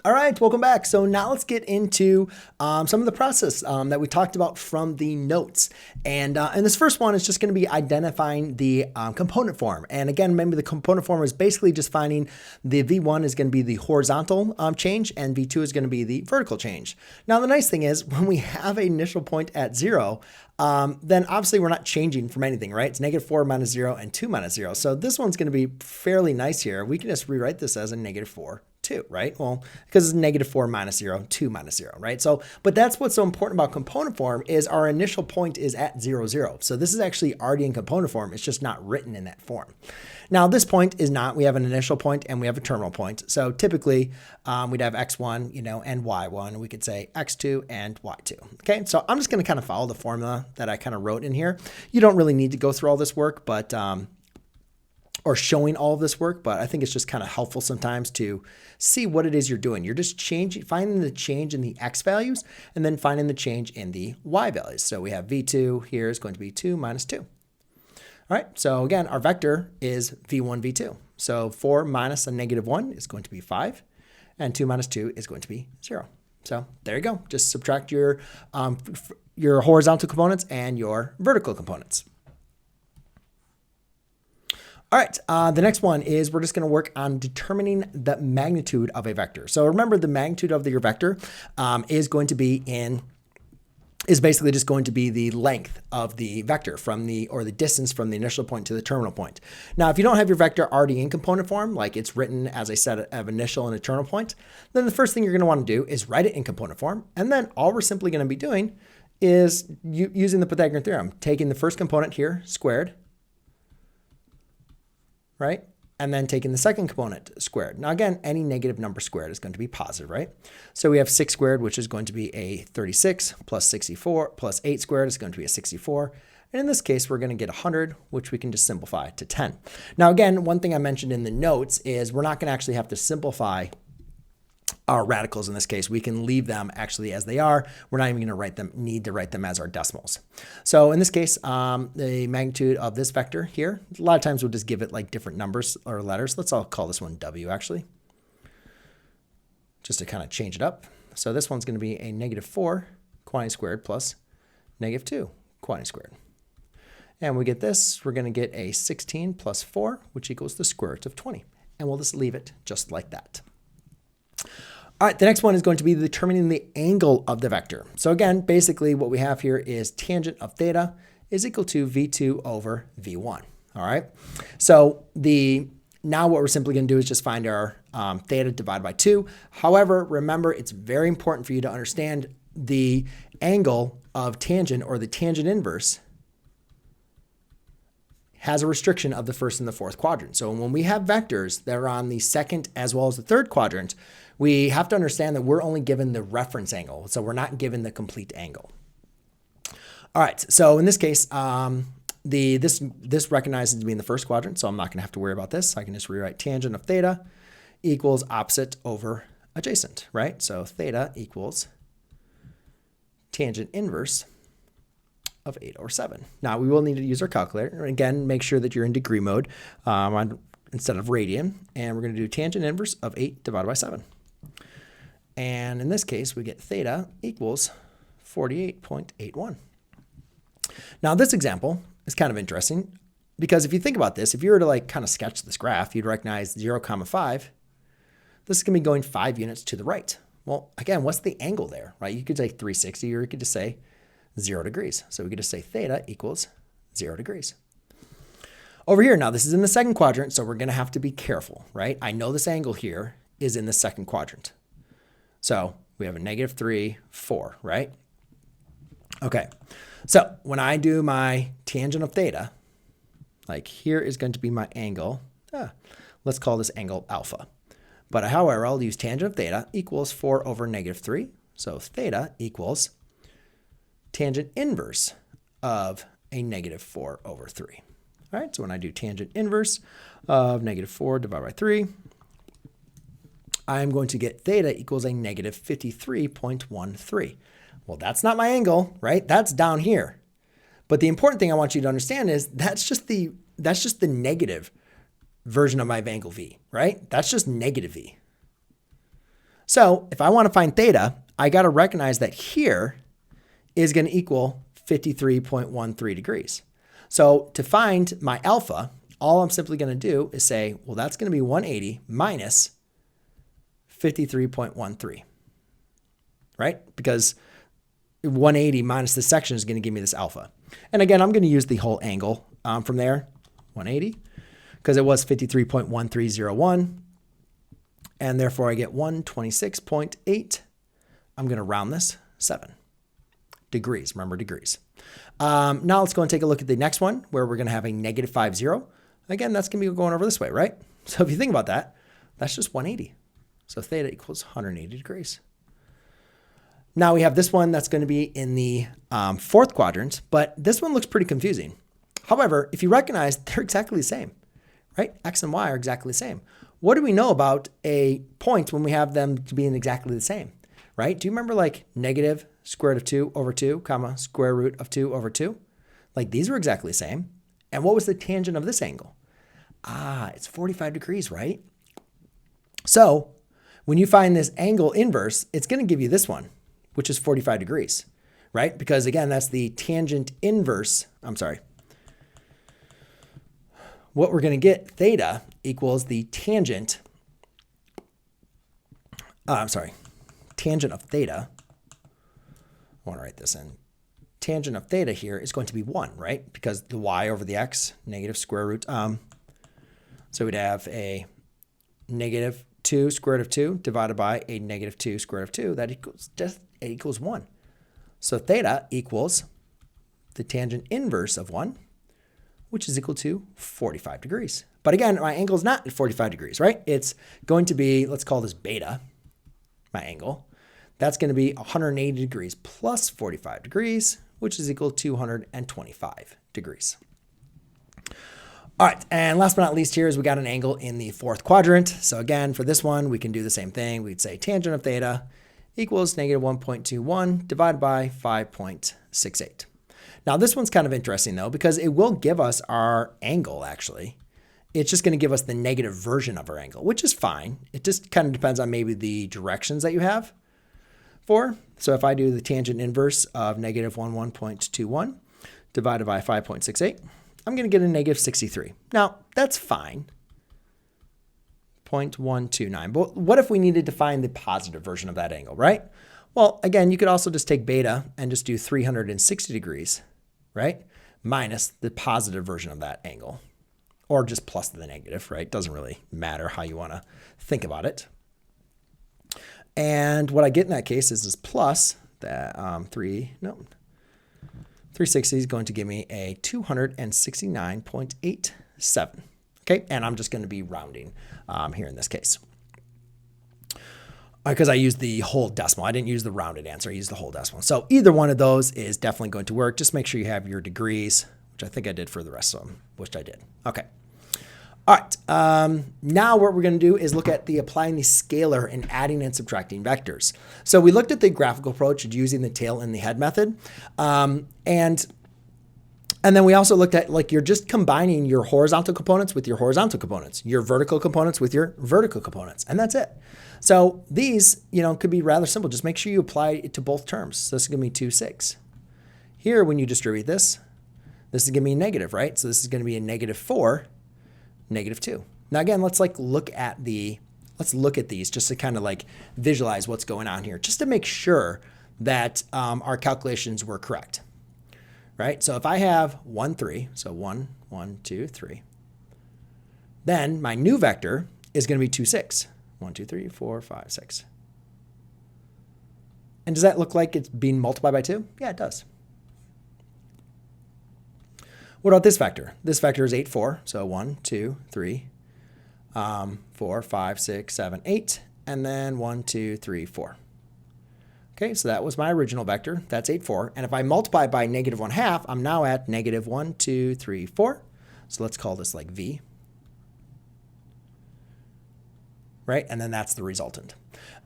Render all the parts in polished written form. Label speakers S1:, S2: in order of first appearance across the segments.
S1: All right, welcome back. So now let's get into some of the process that we talked about from the notes. And this first one is just going to be identifying the component form. And again, remember the component form is basically just finding the V1 is going to be the horizontal change and V2 is going to be the vertical change. Now, the nice thing is when we have an initial point at 0, then obviously we're not changing from anything, right? It's -4 minus 0 and 2 minus 0. So this one's going to be fairly nice here. We can just rewrite this as a -4. 2, right? Well, because it's -4 minus 0, 2 minus 0, right? So, but that's what's so important about component form is our initial point is at 0, 0. So this is actually already in component form. It's just not written in that form. Now this point is not, we have an initial point and we have a terminal point. So typically we'd have x1, and y1. We could say x2 and y2. Okay, so I'm just going to kind of follow the formula that I kind of wrote in here. You don't really need to go through all this work, but or showing all of this work, but I think it's just kind of helpful sometimes to see what it is you're doing. You're just finding the change in the x values and then finding the change in the y values. So we have V2 here is going to be 2 minus 2. All right, so again, our vector is V1, V2. So 4 minus a -1 is going to be 5, and 2 minus 2 is going to be 0. So there you go. Just subtract your horizontal components and your vertical components. All right, the next one is we're just going to work on determining the magnitude of a vector. So remember the magnitude of your vector is basically just going to be the length of the vector or the distance from the initial point to the terminal point. Now, if you don't have your vector already in component form, like it's written as a set of initial and a terminal point, then the first thing you're going to want to do is write it in component form. And then all we're simply going to be doing is using the Pythagorean theorem, taking the first component here squared, right? And then taking the second component squared. Now again, any negative number squared is going to be positive, right? So we have 6 squared, which is going to be a 36, plus 64, plus 8 squared is going to be a 64. And in this case, we're going to get 100, which we can just simplify to 10. Now again, one thing I mentioned in the notes is we're not going to actually have to simplify our radicals in this case. We can leave them actually as they are. We're not even going to need to write them as our decimals. So in this case, the magnitude of this vector here, a lot of times we'll just give it like different numbers or letters. Let's all call this one W actually, just to kind of change it up. So this one's going to be a -4 quantity squared plus -2 quantity squared. And we get this, we're going to get a 16 plus 4, which equals the square root of 20. And we'll just leave it just like that. All right, the next one is going to be determining the angle of the vector. So again, basically what we have here is tangent of theta is equal to V2 over V1. All right, so now what we're simply going to do is just find our theta divided by 2. However, remember, it's very important for you to understand the angle of tangent or the tangent inverse has a restriction of the first and the fourth quadrant. So when we have vectors that are on the second as well as the third quadrant, we have to understand that we're only given the reference angle. So we're not given the complete angle. All right, so in this case, this recognizes to be in the first quadrant, so I'm not going to have to worry about this. I can just rewrite tangent of theta equals opposite over adjacent, right? So theta equals tangent inverse of 8 over 7. Now we will need to use our calculator. Again, make sure that you're in degree mode instead of radian. And we're going to do tangent inverse of 8 divided by 7. And in this case, we get theta equals 48.81. Now this example is kind of interesting because if you think about this, if you were to like kind of sketch this graph, you'd recognize 0, 5. This is going to be going 5 units to the right. Well, again, what's the angle there, right? You could say 360 or you could just say 0 degrees. So we could just say theta equals 0 degrees. Over here, now this is in the second quadrant, so we're going to have to be careful, right? I know this angle here is in the second quadrant. So we have a -3, 4, right? Okay, so when I do my tangent of theta, like here is going to be my angle. Let's call this angle alpha. But however, I'll use tangent of theta equals 4 over -3. So theta equals tangent inverse of a -4 over 3. All right, so when I do tangent inverse of -4 divided by 3, I'm going to get theta equals a -53.13. Well, that's not my angle, right? That's down here. But the important thing I want you to understand is that's just the negative version of my angle V, right? That's just negative V. So if I want to find theta, I got to recognize that here is going to equal 53.13 degrees. So to find my alpha, all I'm simply going to do is say, well, that's going to be 180 minus 53.13, right? Because 180 minus this section is going to give me this alpha. And again, I'm going to use the whole angle from there, 180, because it was 53.1301. And therefore I get 126.8. I'm going to round this 7 degrees. Remember degrees. Now let's go and take a look at the next one where we're going to have a negative 50. Again, that's going to be going over this way, right? So if you think about that, that's just 180. So theta equals 180 degrees. Now we have this one that's going to be in the fourth quadrant, but this one looks pretty confusing. However, if you recognize they're exactly the same, right? X and Y are exactly the same. What do we know about a point when we have them to be exactly the same, right? Do you remember like negative square root of 2 over 2, comma, square root of 2 over 2? Like these were exactly the same. And what was the tangent of this angle? It's 45 degrees, right? So when you find this angle inverse, it's going to give you this one, which is 45 degrees, right? Because again, that's the tangent inverse. What we're going to get, theta equals the tangent, tangent of theta. I want to write this in. Tangent of theta here is going to be 1, right? Because the y over the x, negative square root. So we'd have a negative 2 square root of 2 divided by a negative 2 square root of 2. That equals 1. So theta equals the tangent inverse of 1, which is equal to 45 degrees. But again, my angle is not at 45 degrees, right? It's going to be, let's call this beta, my angle. That's going to be 180 degrees plus 45 degrees, which is equal to 225 degrees. All right, and last but not least here is we got an angle in the fourth quadrant. So again, for this one, we can do the same thing. We'd say tangent of theta equals negative 1.21 divided by 5.68. Now this one's kind of interesting though, because it will give us our angle actually. It's just going to give us the negative version of our angle, which is fine. It just kind of depends on maybe the directions that you have for. So if I do the tangent inverse of negative 11.21 divided by 5.68, I'm going to get a negative 63. Now that's fine. 0.129. But what if we needed to find the positive version of that angle, right? Well, again, you could also just take beta and just do 360 degrees, right? Minus the positive version of that angle, or just plus the negative, right? Doesn't really matter how you want to think about it. And what I get in that case is plus that 360 is going to give me a 269.87. Okay, and I'm just going to be rounding here in this case. Because I used the whole decimal. I didn't use the rounded answer. I used the whole decimal. So either one of those is definitely going to work. Just make sure you have your degrees, which I think I did for the rest of them, which I did. Okay. All right. Now what we're going to do is look at applying the scalar and adding and subtracting vectors. So we looked at the graphical approach using the tail and the head method. And then we also looked at like you're just combining your horizontal components with your horizontal components, your vertical components with your vertical components, and that's it. So these, could be rather simple. Just make sure you apply it to both terms. So this is going to be 2, 6. Here, when you distribute this is going to be negative, right? So this is going to be a negative 4, negative 2. Now again, let's look at these just to kind of visualize what's going on here, just to make sure that our calculations were correct. Right? So if I have 1, 3, so 1, 1, 2, 3, then my new vector is going to be 2, 6. 1, 2, 3, 4, 5, 6. And does that look like it's being multiplied by 2? Yeah, it does. What about this vector? This vector is 8, 4. So 1, 2, 3, 4, 5, 6, 7, 8. And then 1, 2, 3, 4. Okay, so that was my original vector. That's 8, 4. And if I multiply by negative 1/2, I'm now at negative 1, 2, 3, 4. So let's call this V. Right? And then that's the resultant.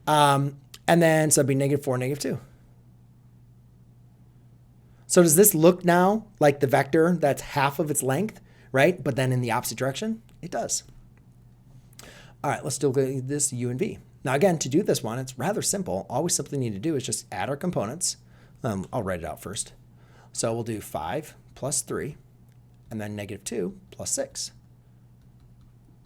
S1: And then, so it'd be negative 4, negative 2. So does this look now like the vector that's half of its length, right? But then in the opposite direction? It does. All right, let's still go this u and v. Now again, to do this one, it's rather simple. All we simply need to do is just add our components. I'll write it out first. So we'll do 5 plus 3, and then negative 2 plus 6.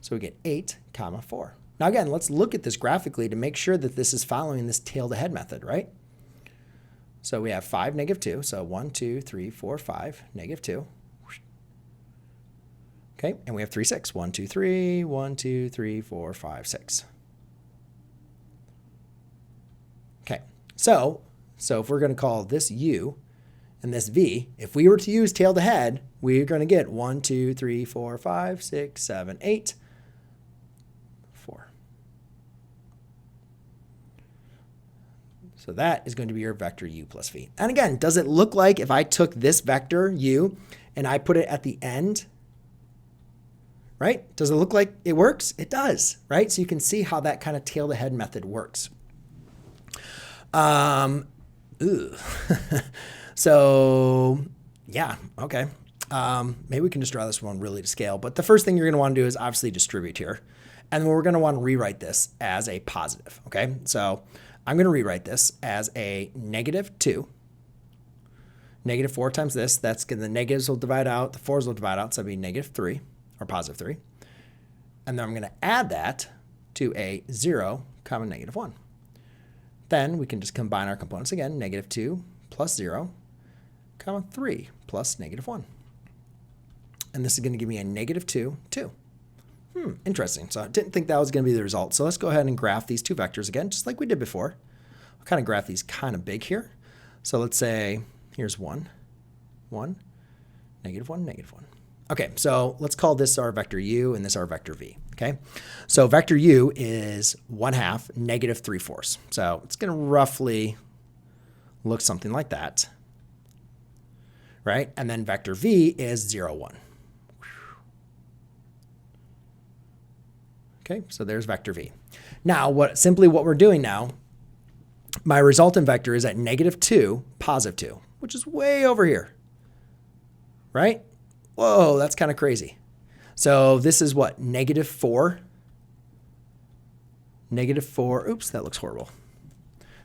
S1: So we get 8 comma 4. Now again, let's look at this graphically to make sure that this is following this tail to head method, right? So we have 5, negative 2. So 1, 2, 3, 4, 5, negative 2. Okay, and we have 3, 6. 1, 2, 3, 1, 2, 3, 4, 5, 6. Okay, so if we're going to call this U and this V, if we were to use tail to head, we're going to get 1, 2, 3, 4, 5, 6, 7, 8, 4. So that is going to be your vector U plus V. And again, does it look like if I took this vector U and I put it at the end, right? Does it look like it works? It does, right? So you can see how that kind of tail to head method works. So yeah, okay. Maybe we can just draw this one really to scale, but the first thing you're going to want to do is obviously distribute here. And we're going to want to rewrite this as a positive, okay? So I'm going to rewrite this as a negative 2. Negative 4 times this, that's going to, the negatives will divide out, the 4s will divide out, so it'll be negative 3, or positive 3. And then I'm going to add that to a 0, comma negative 1. Then we can just combine our components again, negative 2 plus 0, comma 3 plus negative 1. And this is going to give me a negative 2, 2. Interesting. So I didn't think that was going to be the result. So let's go ahead and graph these two vectors again, just like we did before. I'll kind of graph these kind of big here. So let's say here's 1, 1, negative 1, negative 1. Okay, so let's call this our vector U and this our vector V, okay? So vector U is 1/2, negative 3/4. So it's going to roughly look something like that, right? And then vector V is 0, 1. Okay, so there's vector V. Now, what we're doing now, my resultant vector is at negative 2, positive 2, which is way over here, right? Whoa, that's kind of crazy. So this is what, negative 4? Negative 4, oops, that looks horrible.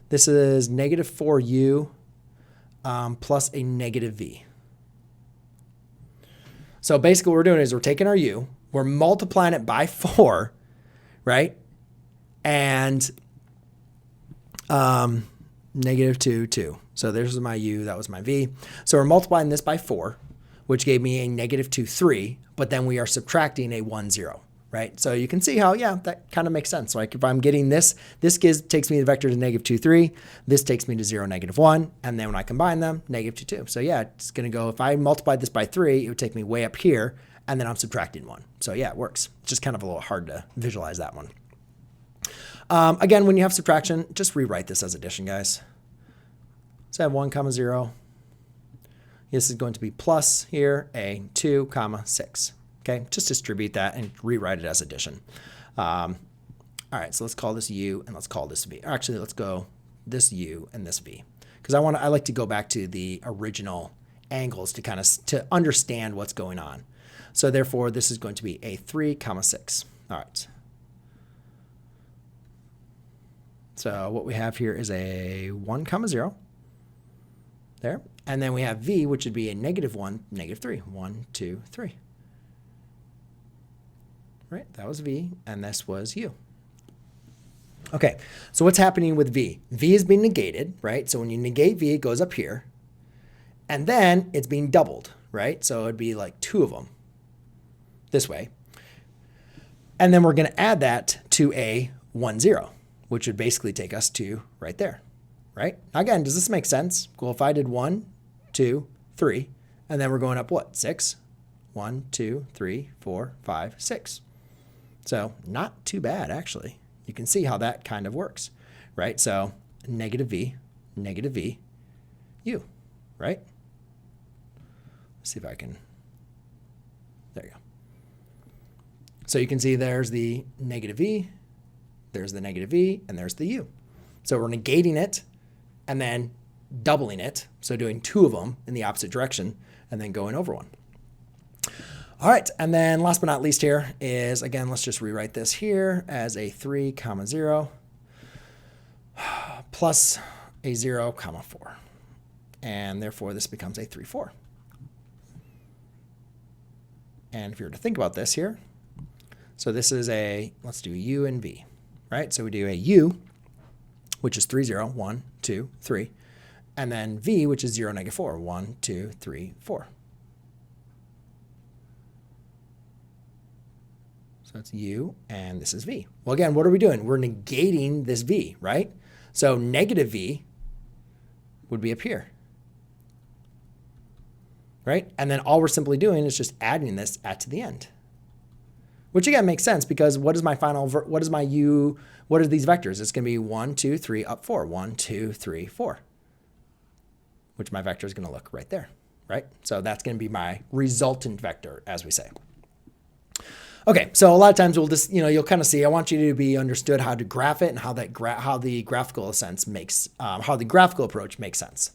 S1: This is negative 4U plus a negative V. So basically what we're doing is we're taking our U, we're multiplying it by 4, right? And negative 2, 2. So there's my U, that was my V. So we're multiplying this by 4, which gave me a negative 2, 3, but then we are subtracting a 1, 0, right? So you can see how, yeah, that kind of makes sense. Like if I'm getting this takes me the vector to negative 2, 3, this takes me to 0, negative 1, and then when I combine them, negative 2, 2. So yeah, it's going to go, if I multiplied this by 3, it would take me way up here, and then I'm subtracting 1. So yeah, it works. It's just kind of a little hard to visualize that one. Again, when you have subtraction, just rewrite this as addition, guys. So I have 1, 0. This is going to be plus here, a 2, 6. Okay, just distribute that and rewrite it as addition. All right, so let's call this U and let's call this V. Or actually, let's go this U and this V, because I like to go back to the original angles to kind of to understand what's going on. So therefore, this is going to be a 3, 6. All right. So what we have here is a 1, 0. There. And then we have V, which would be a negative 1, negative 3. 1, 2, 3. Right, that was V, and this was U. Okay, so what's happening with V? V is being negated, right? So when you negate V, it goes up here. And then it's being doubled, right? So it'd be like 2 of them this way. And then we're going to add that to a 1, 0, which would basically take us to right there, right? Now again, does this make sense? Well, if I did 1, 2, 3, and then we're going up what? 6? 1, 2, 3, 4, 5, 6. So not too bad, actually. You can see how that kind of works, right? So negative V, U, right? Let's see if I can, there you go. So you can see there's the negative V, there's the negative V, and there's the U. So we're negating it and then doubling it. So doing 2 of them in the opposite direction and then going over 1. All right, and then last but not least here is, again, let's just rewrite this here as a 3, 0. plus a 0, comma 4. And therefore, this becomes a 3, 4. And if you were to think about this here, so this is a, let's do u and v, right? So we do a u, which is 3, 0, 1, 2, 3, and then v, which is 0, negative 4, 1, 2, 3, 4. So it's u, and this is v. Well, again, what are we doing? We're negating this v, right? So negative v would be up here, right? And then all we're simply doing is just adding this at to the end, which again makes sense because what is my final, what is my u, what are these vectors? It's going to be 1, 2, 3, up 4, 1, 2, 3, 4, which my vector is going to look right there, right? So that's going to be my resultant vector, as we say. Okay, so a lot of times we'll just, you'll kind of see, I want you to be understood how to graph it and how that how the graphical sense makes, how the graphical approach makes sense.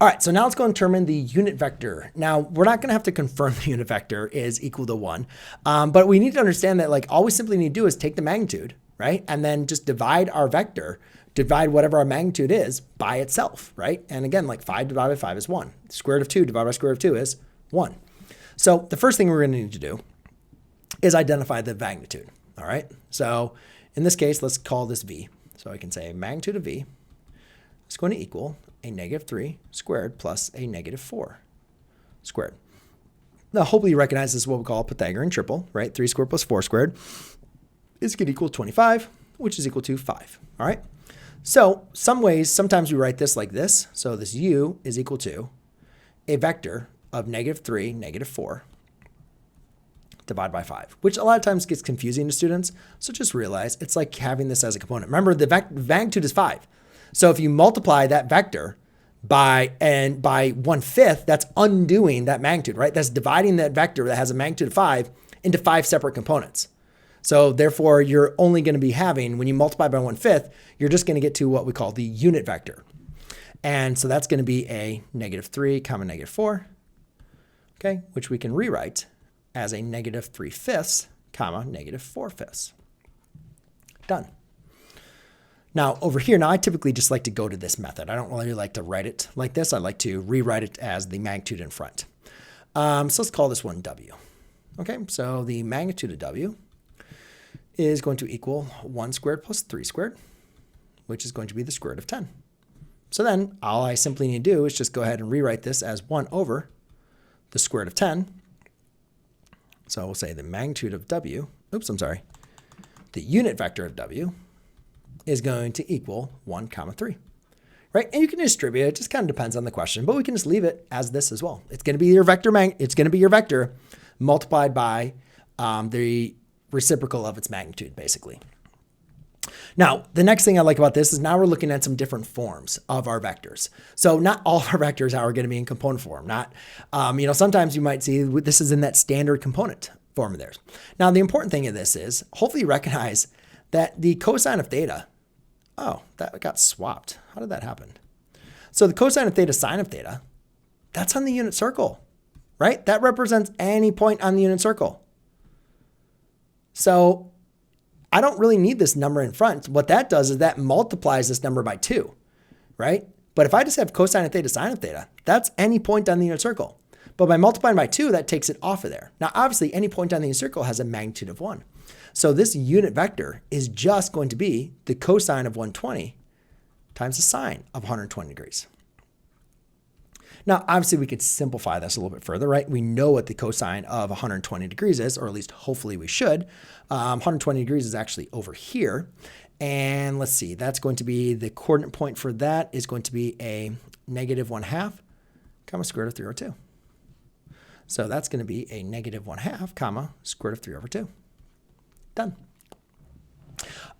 S1: All right, so now let's go and determine the unit vector. Now, we're not going to have to confirm the unit vector is equal to 1, but we need to understand that all we simply need to do is take the magnitude, right? And then just divide our vector, divide whatever our magnitude is by itself, right? And again, 5 divided by 5 is 1. Square root of 2 divided by square root of 2 is 1. So the first thing we're going to need to do is identify the magnitude, all right? So in this case, let's call this v. So I can say magnitude of v is going to equal a negative 3 squared plus a negative 4 squared. Now, hopefully you recognize this is what we call a Pythagorean triple, right? 3 squared plus 4 squared is going to equal 25, which is equal to 5, all right? So sometimes we write this like this. So this u is equal to a vector of negative 3, negative 4, divided by 5, which a lot of times gets confusing to students. So just realize it's like having this as a component. Remember, the magnitude is 5. So if you multiply that vector by 1/5, that's undoing that magnitude, right? That's dividing that vector that has a magnitude of 5 into 5 separate components. So therefore, you're only going to be having, when you multiply by 1/5, you're just going to get to what we call the unit vector. And so that's going to be a negative 3 comma negative 4, okay, which we can rewrite as a negative 3/5 comma negative 4/5. Done. Now over here, now I typically just like to go to this method. I don't really like to write it like this. I like to rewrite it as the magnitude in front. So let's call this one W. Okay, so the magnitude of W is going to equal 1 squared plus 3 squared, which is going to be the square root of 10. So then all I simply need to do is just go ahead and rewrite this as 1 over the square root of 10. So we'll say the magnitude of W, the unit vector of W is going to equal 1 comma 3, right? And you can distribute it. It just kind of depends on the question, but we can just leave it as this as well. It's going to be your vector, it's going to be your vector multiplied by the reciprocal of its magnitude, basically. Now, the next thing I like about this is now we're looking at some different forms of our vectors. So not all of our vectors are going to be in component form. Not, sometimes you might see this is in that standard component form of theirs. Now, the important thing of this is hopefully you recognize that the cosine of theta, oh, that got swapped. How did that happen? So the cosine of theta, sine of theta, that's on the unit circle, right? That represents any point on the unit circle. So I don't really need this number in front. What that does is that multiplies this number by 2, right? But if I just have cosine of theta, sine of theta, that's any point on the unit circle. But by multiplying by 2, that takes it off of there. Now, obviously, any point on the unit circle has a magnitude of 1. So this unit vector is just going to be the cosine of 120 times the sine of 120 degrees. Now, obviously, we could simplify this a little bit further, right? We know what the cosine of 120 degrees is, or at least hopefully we should. 120 degrees is actually over here. And let's see, that's going to be the coordinate point for that is going to be a negative 1/2 comma square root of 3 over 2. So that's going to be a negative 1/2 comma square root of 3 over 2. Done.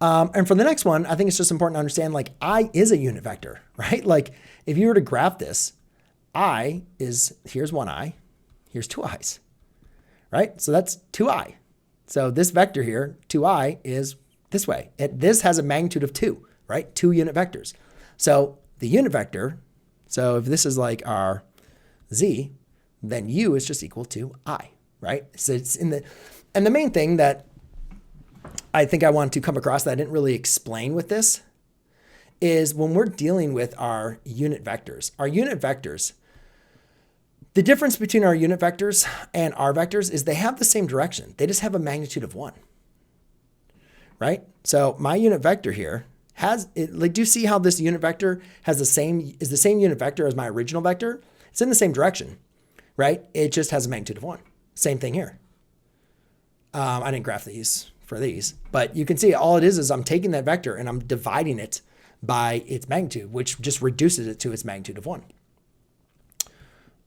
S1: And for the next one, I think it's just important to understand I is a unit vector, right? If you were to graph this, I is, here's one I, here's two I's, right? So that's 2I. So this vector here, 2I, is this way. This has a magnitude of 2, right? 2 unit vectors. So the unit vector, so if this is our Z, then U is just equal to I, right? So it's in the, and the main thing that I think I want to come across that I didn't really explain with this is when we're dealing with our unit vectors. Our unit vectors, the difference between our unit vectors and our vectors is they have the same direction. They just have a magnitude of 1, right? So my unit vector here has, like, do you see how this unit vector is the same unit vector as my original vector? It's in the same direction, right? It just has a magnitude of 1. Same thing here. I didn't graph these for these, but you can see all it is I'm taking that vector and I'm dividing it by its magnitude, which just reduces it to its magnitude of 1.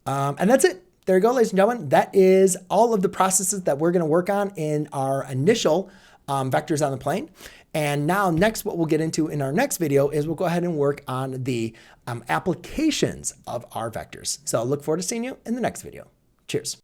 S1: And that's it. There you go, ladies and gentlemen. That is all of the processes that we're going to work on in our initial vectors on the plane. And now next, what we'll get into in our next video is we'll go ahead and work on the applications of our vectors. So I look forward to seeing you in the next video. Cheers.